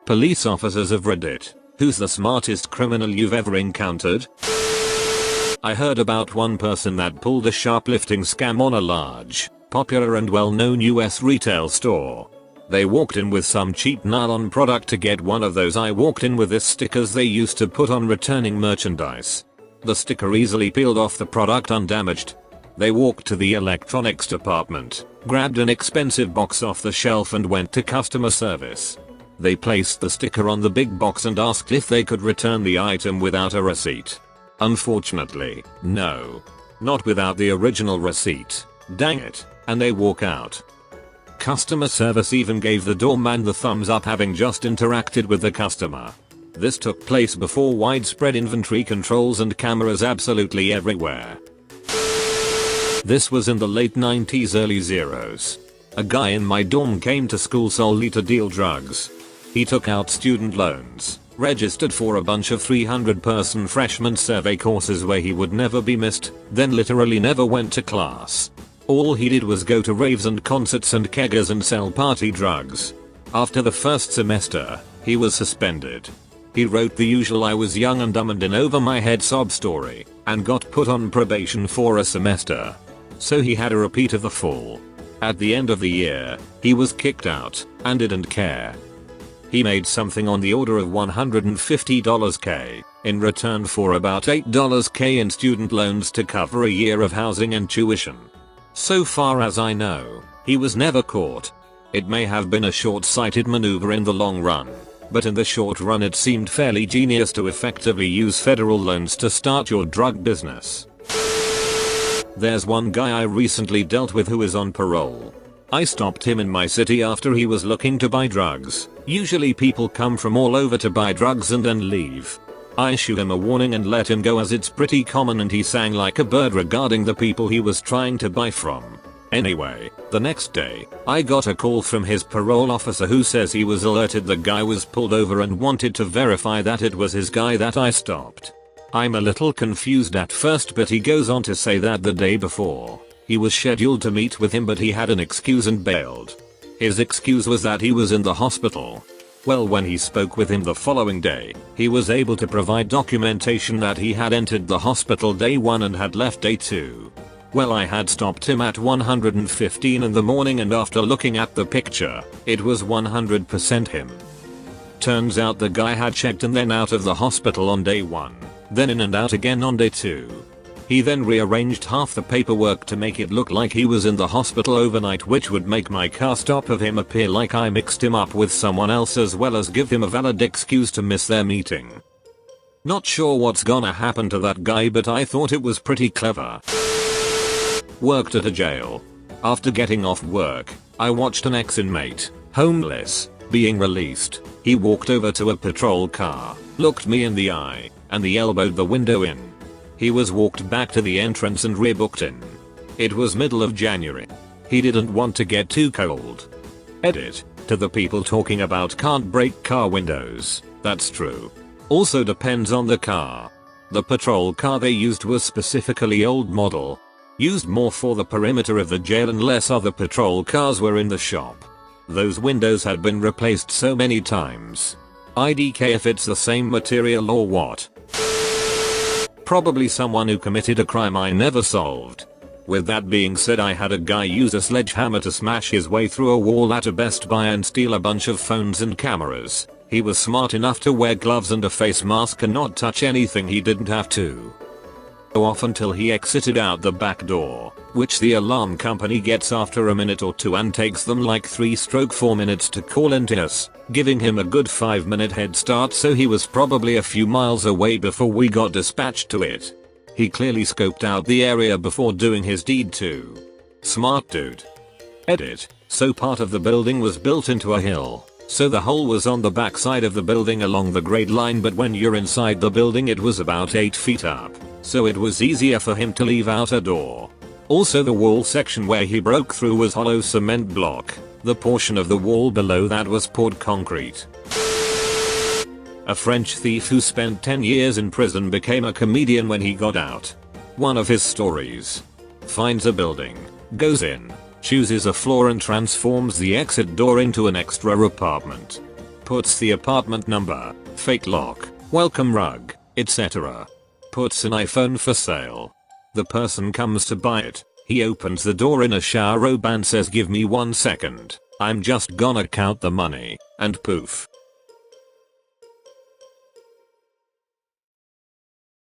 Police officers of Reddit. Who's the smartest criminal you've ever encountered? I heard about one person that pulled a shoplifting scam on a large, popular and well-known US retail store. They walked in with some cheap nylon product to get one of those "I walked in with this" stickers they used to put on returning merchandise. The sticker easily peeled off the product undamaged. They walked to the electronics department, grabbed an expensive box off the shelf and went to customer service. They placed the sticker on the big box and asked if they could return the item without a receipt. Unfortunately, no. Not without the original receipt. Dang it. And they walk out. Customer service even gave the doorman the thumbs up, having just interacted with the customer. This took place before widespread inventory controls and cameras absolutely everywhere. This was in the late 90s, early zeros. A guy in my dorm came to school solely to deal drugs. He took out student loans, registered for a bunch of 300-person freshman survey courses where he would never be missed, then literally never went to class. All he did was go to raves and concerts and keggers and sell party drugs. After the first semester, he was suspended. He wrote the usual "I was young and dumb and in over my head" sob story, and got put on probation for a semester. So he had a repeat of the full. At the end of the year, he was kicked out, and didn't care. He made something on the order of $150K in return for about $8K in student loans to cover a year of housing and tuition. So far as I know, he was never caught. It may have been a short-sighted maneuver in the long run, but in the short run it seemed fairly genius to effectively use federal loans to start your drug business. There's one guy I recently dealt with who is on parole. I stopped him in my city after he was looking to buy drugs. Usually people come from all over to buy drugs and then leave. I issued him a warning and let him go, as it's pretty common, and he sang like a bird regarding the people he was trying to buy from. Anyway, the next day, I got a call from his parole officer who says he was alerted the guy was pulled over and wanted to verify that it was his guy that I stopped. I'm a little confused at first, but he goes on to say that the day before, he was scheduled to meet with him but he had an excuse and bailed. His excuse was that he was in the hospital. Well, when he spoke with him the following day, he was able to provide documentation that he had entered the hospital day 1 and had left day 2. Well, I had stopped him at 1:15 in the morning, and after looking at the picture, it was 100% him. Turns out the guy had checked and then out of the hospital on day 1, then in and out again on day 2. He then rearranged half the paperwork to make it look like he was in the hospital overnight, which would make my car stop of him appear like I mixed him up with someone else, as well as give him a valid excuse to miss their meeting. Not sure what's gonna happen to that guy, but I thought it was pretty clever. Worked at a jail. After getting off work, I watched an ex-inmate, homeless, being released. He walked over to a patrol car, looked me in the eye, and he elbowed the window in. He was walked back to the entrance and rebooked in. It was middle of January. He didn't want to get too cold. Edit. To the people talking about can't break car windows, that's true. Also depends on the car. The patrol car they used was specifically old model. Used more for the perimeter of the jail and less other patrol cars were in the shop. Those windows had been replaced so many times. IDK if it's the same material or what. Probably someone who committed a crime I never solved. With that being said, I had a guy use a sledgehammer to smash his way through a wall at a Best Buy and steal a bunch of phones and cameras. He was smart enough to wear gloves and a face mask and not touch anything he didn't have to. Off until he exited out the back door, which the alarm company gets after a minute or two and takes them like 3-4 minutes to call into us, giving him a good 5-minute head start, so he was probably a few miles away before we got dispatched to it. He clearly scoped out the area before doing his deed too. Smart dude. Edit. So part of the building was built into a hill, so the hole was on the back side of the building along the grade line, but when you're inside the building it was about 8 feet up, so it was easier for him to leave out a door. Also, the wall section where he broke through was hollow cement block. The portion of the wall below that was poured concrete. A French thief who spent 10 years in prison became a comedian when he got out. One of his stories. Finds a building, goes in, chooses a floor and transforms the exit door into an extra apartment. Puts the apartment number, fake lock, welcome rug, etc. Puts an iPhone for sale. The person comes to buy it. He opens the door in a shower robe and says, "Give me 1 second. I'm just gonna count the money," and poof.